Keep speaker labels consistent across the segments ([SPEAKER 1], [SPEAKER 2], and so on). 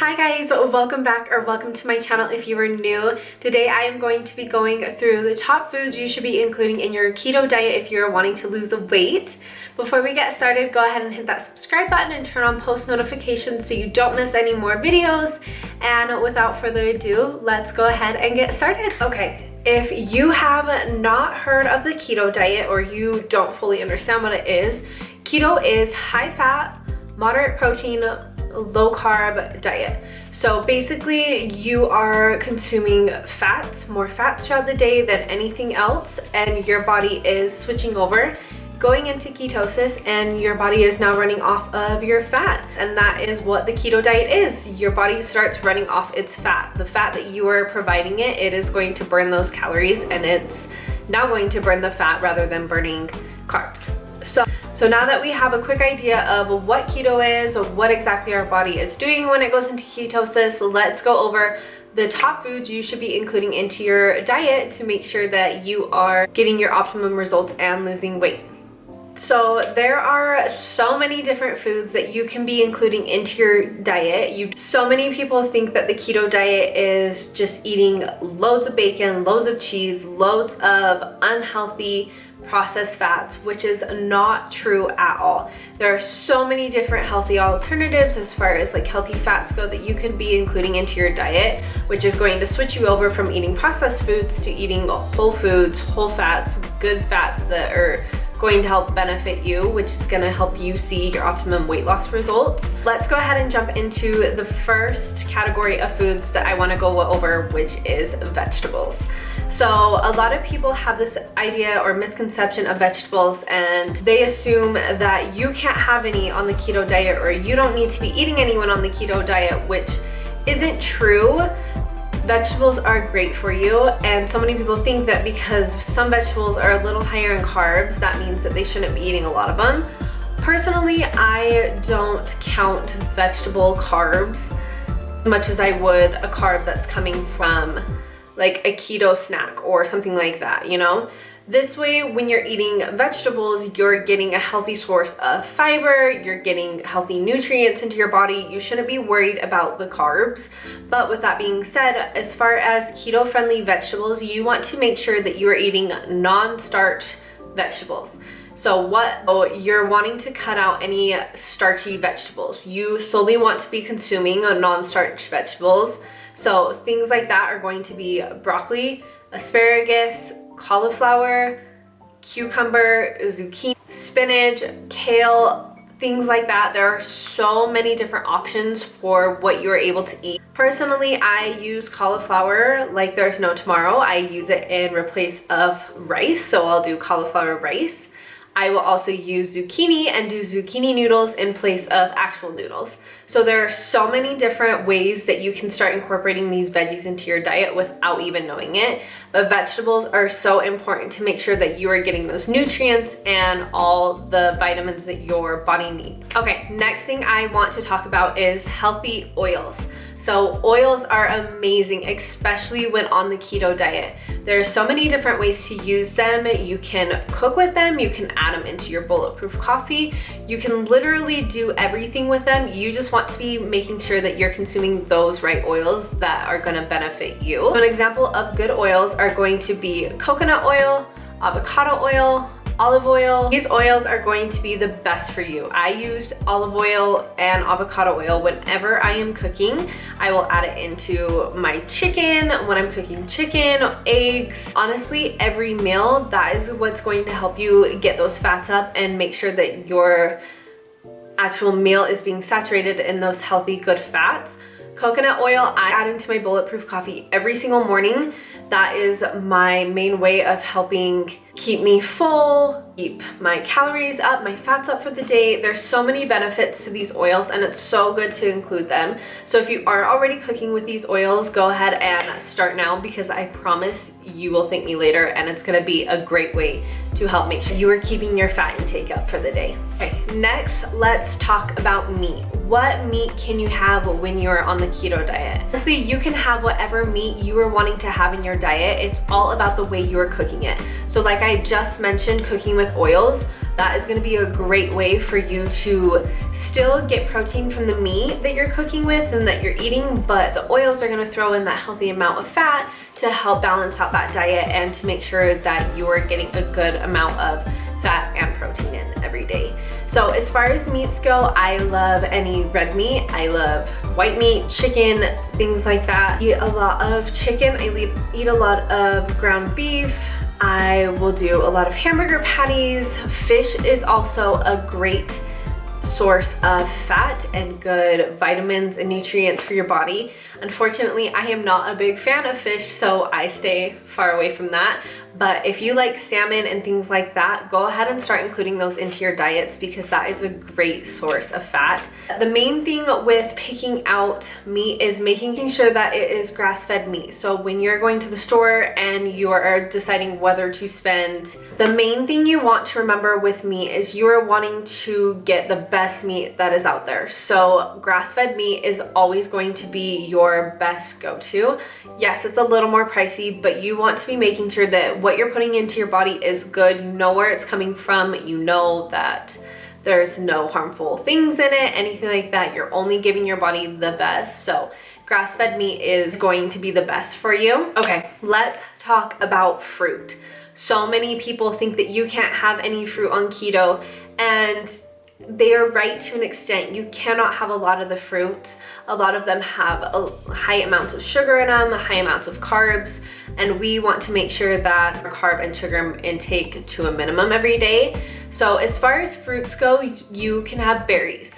[SPEAKER 1] Hi guys, welcome back or welcome to my channel if you are new. Today I am going to be going through the top foods you should be including in your keto diet if you're wanting to lose weight. Before we get started, go ahead and hit that subscribe button and turn on post notifications so you don't miss any more videos. And without further ado, let's go ahead and get started. Okay, if you have not heard of the keto diet or you don't fully understand what it is, keto is high fat, moderate protein, low carb diet. So basically you are consuming fats, more fats throughout the day than anything else, and your body is switching over, going into ketosis, and your body is now running off of your fat. And that is what the keto diet is. Your body starts running off its fat. The fat that you are providing it is going to burn those calories, and it's now going to burn the fat rather than burning carbs. So now that we have a quick idea of what keto is, what exactly our body is doing when it goes into ketosis, let's go over the top foods you should be including into your diet to make sure that you are getting your optimum results and losing weight. So there are so many different foods that you can be including into your diet. So many people think that the keto diet is just eating loads of bacon, loads of cheese, loads of unhealthy processed fats, which is not true at all. There are so many different healthy alternatives as far as like healthy fats go that you can be including into your diet, which is going to switch you over from eating processed foods to eating whole foods, whole fats, good fats that are going to help benefit you, which is going to help you see your optimum weight loss results. Let's go ahead and jump into the first category of foods that I want to go over, which is vegetables. So a lot of people have this idea or misconception of vegetables, and they assume that you can't have any on the keto diet or you don't need to be eating anyone on the keto diet, which isn't true. Vegetables are great for you, and so many people think that because some vegetables are a little higher in carbs, that means that they shouldn't be eating a lot of them. Personally, I don't count vegetable carbs as much as I would a carb that's coming from like a keto snack or something like that, you know? This way, when you're eating vegetables, you're getting a healthy source of fiber, you're getting healthy nutrients into your body. You shouldn't be worried about the carbs. But with that being said, as far as keto-friendly vegetables, you want to make sure that you are eating non-starch vegetables. So you're wanting to cut out any starchy vegetables. You solely want to be consuming non-starch vegetables. So things like that are going to be broccoli, asparagus, cauliflower, cucumber, zucchini, spinach, kale, things like that. There are so many different options for what you're able to eat. Personally, I use cauliflower like there's no tomorrow. I use it in replace of rice, so I'll do cauliflower rice. I will also use zucchini and do zucchini noodles in place of actual noodles. So there are so many different ways that you can start incorporating these veggies into your diet without even knowing it. But vegetables are so important to make sure that you are getting those nutrients and all the vitamins that your body needs. Okay, next thing I want to talk about is healthy oils. So oils are amazing, especially when on the keto diet. There are so many different ways to use them. You can cook with them, you can add them into your bulletproof coffee. You can literally do everything with them. You just want to be making sure that you're consuming those right oils that are gonna benefit you. So an example of good oils are going to be coconut oil, avocado oil, olive oil. These oils are going to be the best for you. I use olive oil and avocado oil whenever I am cooking. I will add it into my chicken, when I'm cooking chicken, eggs. Honestly, every meal, that is what's going to help you get those fats up and make sure that your actual meal is being saturated in those healthy, good fats. Coconut oil, I add into my bulletproof coffee every single morning. That is my main way of helping keep me full, keep my calories up, my fats up for the day. There's so many benefits to these oils, and it's so good to include them. So if you are already cooking with these oils, go ahead and start now, because I promise you will thank me later, and it's gonna be a great way to help make sure you are keeping your fat intake up for the day. Okay, next, let's talk about meat. What meat can you have when you're on the keto diet? Honestly, you can have whatever meat you are wanting to have in your diet. It's all about the way you are cooking it. So like I just mentioned, cooking with oils, that is going to be a great way for you to still get protein from the meat that you're cooking with and that you're eating, but the oils are going to throw in that healthy amount of fat to help balance out that diet and to make sure that you are getting a good amount of fat and protein in every day. So as far as meats go, I love any red meat. I love white meat, chicken, things like that. I eat a lot of chicken. I eat a lot of ground beef. I will do a lot of hamburger patties. Fish is also a great source of fat and good vitamins and nutrients for your body. Unfortunately, I am not a big fan of fish, so I stay far away from that. But if you like salmon and things like that, go ahead and start including those into your diets because that is a great source of fat. The main thing with picking out meat is making sure that it is grass-fed meat. So when you're going to the store and you are deciding whether to spend, the main thing you want to remember with meat is you are wanting to get the best meat that is out there. So grass-fed meat is always going to be your best go-to. Yes, it's a little more pricey, but you want to be making sure that what you're putting into your body is good. You know where it's coming from. You know that there's no harmful things in it, anything like that. You're only giving your body the best. So grass-fed meat is going to be the best for you. Okay, let's talk about fruit. So many people think that you can't have any fruit on keto, and they are right to an extent. You cannot have a lot of the fruits. A lot of them have a high amounts of sugar in them, high amounts of carbs, and we want to make sure that our carb and sugar intake to a minimum every day. So as far as fruits go, you can have berries.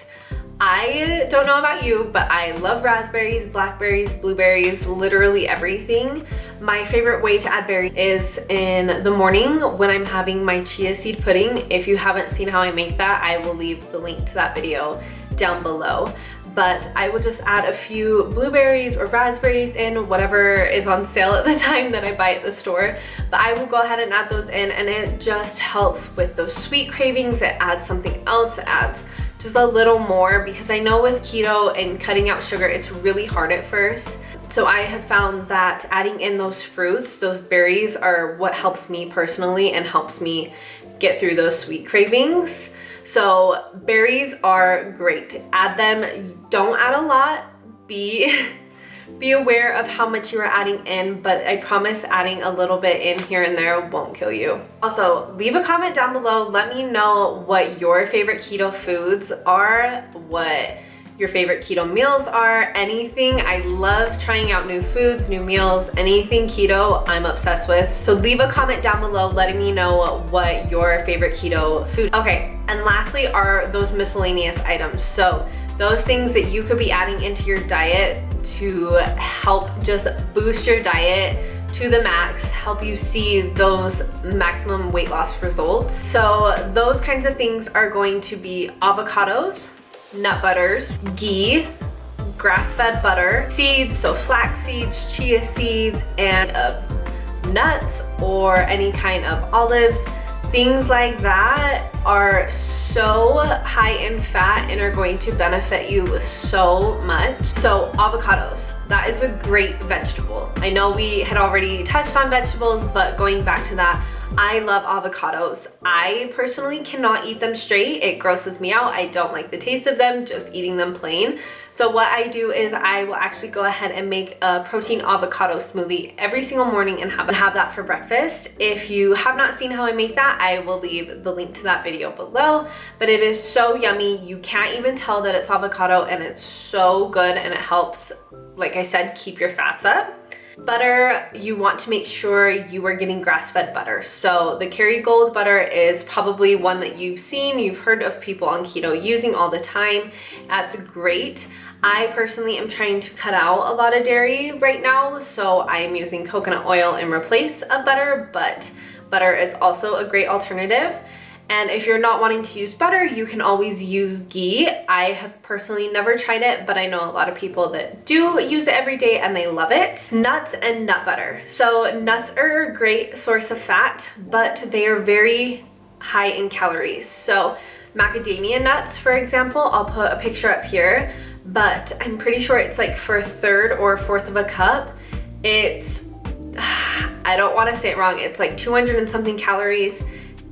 [SPEAKER 1] I don't know about you, but I love raspberries, blackberries, blueberries, literally everything. My favorite way to add berries is in the morning when I'm having my chia seed pudding. If you haven't seen how I make that, I will leave the link to that video down below. But I will just add a few blueberries or raspberries in, whatever is on sale at the time that I buy at the store. But I will go ahead and add those in, and it just helps with those sweet cravings. It adds something else. It adds just a little more, because I know with keto and cutting out sugar, it's really hard at first. So I have found that adding in those fruits, those berries, are what helps me personally and helps me get through those sweet cravings. So berries are great. Add them. Don't add a lot. Be aware of how much you are adding in, but I promise adding a little bit in here and there won't kill you. Also, leave a comment down below. Let me know what your favorite keto foods are, what your favorite keto meals are, anything. I love trying out new foods, new meals, anything keto I'm obsessed with. So leave a comment down below letting me know what your favorite keto food. Okay, and lastly are those miscellaneous items. So those things that you could be adding into your diet to help just boost your diet to the max, help you see those maximum weight loss results. So those kinds of things are going to be avocados, nut butters, ghee, grass-fed butter, seeds, so flax seeds, chia seeds, and nuts or any kind of olives. Things like that are so high in fat and are going to benefit you so much. So avocados, that is a great vegetable. I know we had already touched on vegetables, but going back to that, I love avocados. I personally cannot eat them straight. It grosses me out. I don't like the taste of them, just eating them plain. So what I do is I will actually go ahead and make a protein avocado smoothie every single morning and have that for breakfast. If you have not seen how I make that, I will leave the link to that video below. But it is so yummy. You can't even tell that it's avocado, and it's so good, and it helps, like I said, keep your fats up. Butter, you want to make sure you are getting grass-fed butter. So the Kerrygold butter is probably one that you've heard of people on keto using all the time. That's great. I personally am trying to cut out a lot of dairy right now, so I am using coconut oil in place of butter, but butter is also a great alternative. And if you're not wanting to use butter, you can always use ghee. I have personally never tried it, but I know a lot of people that do use it every day and they love it. Nuts and nut butter. So nuts are a great source of fat, but they are very high in calories. So macadamia nuts, for example, I'll put a picture up here, but I'm pretty sure it's like for a third or a fourth of a cup. It's, I don't want to say it wrong, it's like 200 and something calories.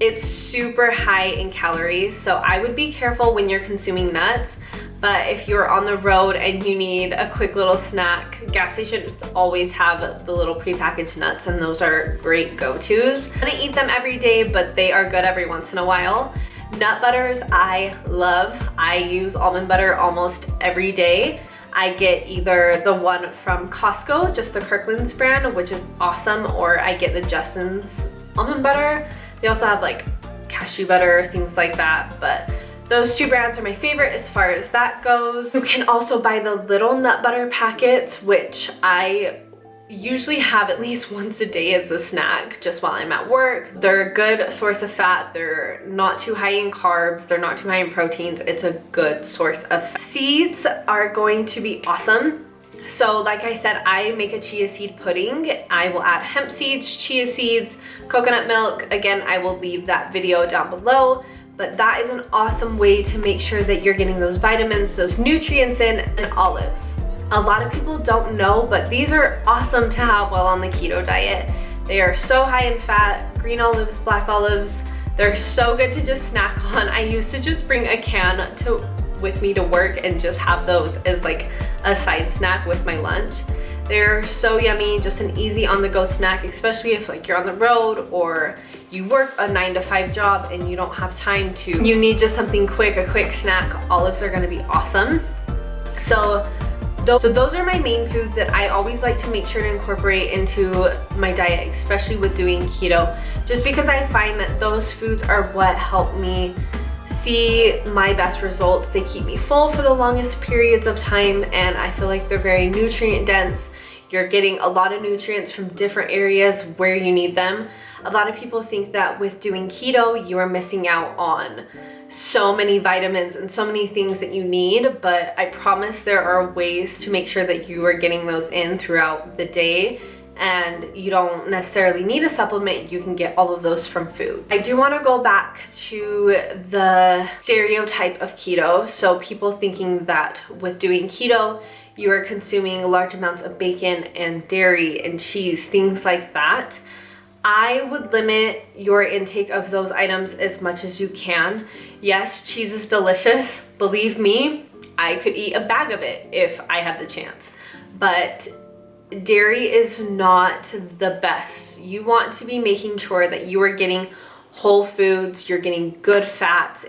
[SPEAKER 1] it's super high in calories, so I would be careful when you're consuming nuts. But if you're on the road and you need a quick little snack, gas stations always have the little prepackaged nuts, and those are great go-tos. I don't eat them every day, but they are good every once in a while. Nut butters I love. I use almond butter almost every day. I get either the one from Costco, just the Kirkland's brand, which is awesome, or I get the Justin's almond butter. They also have like cashew butter, things like that, but those two brands are my favorite as far as that goes. You can also buy the little nut butter packets, which I usually have at least once a day as a snack just while I'm at work. They're a good source of fat. They're not too high in carbs. They're not too high in proteins. It's a good source of fat. Seeds are going to be awesome. So like I said, I make a chia seed pudding. I will add hemp seeds, chia seeds, coconut milk. Again, I will leave that video down below, but that is an awesome way to make sure that you're getting those vitamins, those nutrients in, and olives. A lot of people don't know, but these are awesome to have while on the keto diet. They are so high in fat, green olives, black olives. They're so good to just snack on. I used to just bring a can with me to work and just have those as like a side snack with my lunch. They're so yummy, just an easy on-the-go snack, especially if like you're on the road or you work a 9-to-5 job and you don't have time to, you need just something quick, a quick snack. Olives are gonna be awesome. So those are my main foods that I always like to make sure to incorporate into my diet, especially with doing keto, just because I find that those foods are what help me see my best results. They keep me full for the longest periods of time, and I feel like they're very nutrient dense. You're getting a lot of nutrients from different areas where you need them. A lot of people think that with doing keto, you are missing out on so many vitamins and so many things that you need, but I promise there are ways to make sure that you are getting those in throughout the day, and you don't necessarily need a supplement. You can get all of those from food. I do want to go back to the stereotype of keto. So people thinking that with doing keto, you are consuming large amounts of bacon and dairy and cheese, things like that. I would limit your intake of those items as much as you can. Yes, cheese is delicious. Believe me, I could eat a bag of it if I had the chance. But dairy is not the best. You want to be making sure that you are getting whole foods, you're getting good fats,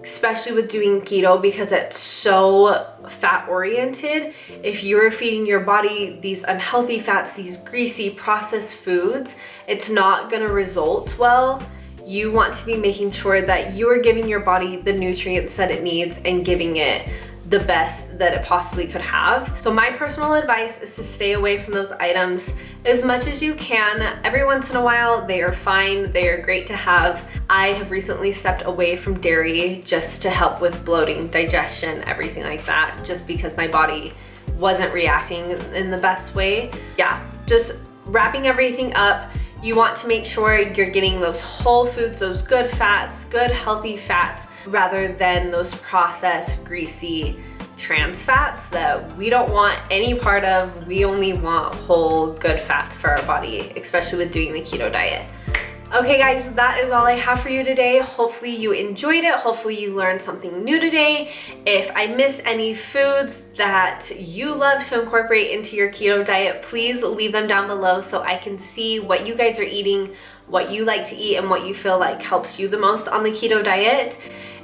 [SPEAKER 1] especially with doing keto because it's so fat oriented. If you're feeding your body these unhealthy fats, these greasy processed foods, it's not gonna result well. You want to be making sure that you are giving your body the nutrients that it needs and giving it the best that it possibly could have. So my personal advice is to stay away from those items as much as you can. Every once in a while, they are fine. They are great to have. I have recently stepped away from dairy just to help with bloating, digestion, everything like that, just because my body wasn't reacting in the best way. Yeah, just wrapping everything up. You want to make sure you're getting those whole foods, those good fats, good healthy fats, rather than those processed, greasy trans fats that we don't want any part of. We only want whole, good fats for our body, especially with doing the keto diet. Okay guys, that is all I have for you today. Hopefully you enjoyed it. Hopefully you learned something new today. If I missed any foods that you love to incorporate into your keto diet, please leave them down below so I can see what you guys are eating, what you like to eat, and what you feel like helps you the most on the keto diet.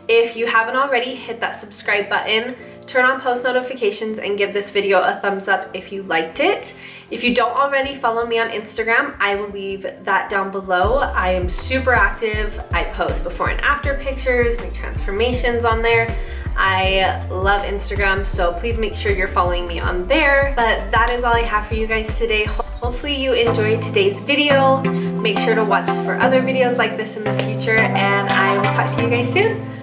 [SPEAKER 1] If you haven't already, hit that subscribe button, turn on post notifications, and give this video a thumbs up if you liked it. If you don't already follow me on Instagram, I will leave that down below. I am super active. I post before and after pictures, my transformations on there. I love Instagram, so please make sure you're following me on there. But that is all I have for you guys today. Hopefully you enjoyed today's video. Make sure to watch for other videos like this in the future, and I will talk to you guys soon.